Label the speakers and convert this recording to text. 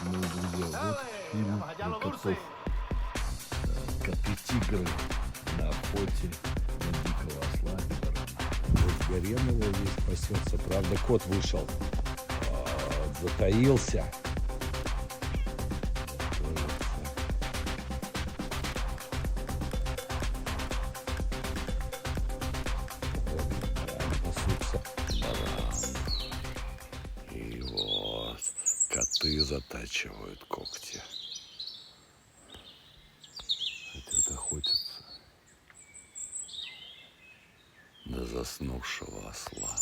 Speaker 1: уважаемые друзья, вот фильм про котов. Коты-тигры на охоте на дикого осла и барана. Вот Гаремова здесь пасется. Правда, кот вышел, затаился. Пасутся баран. И вот коты затачивают когти. Хотят охотиться на заснувшего осла.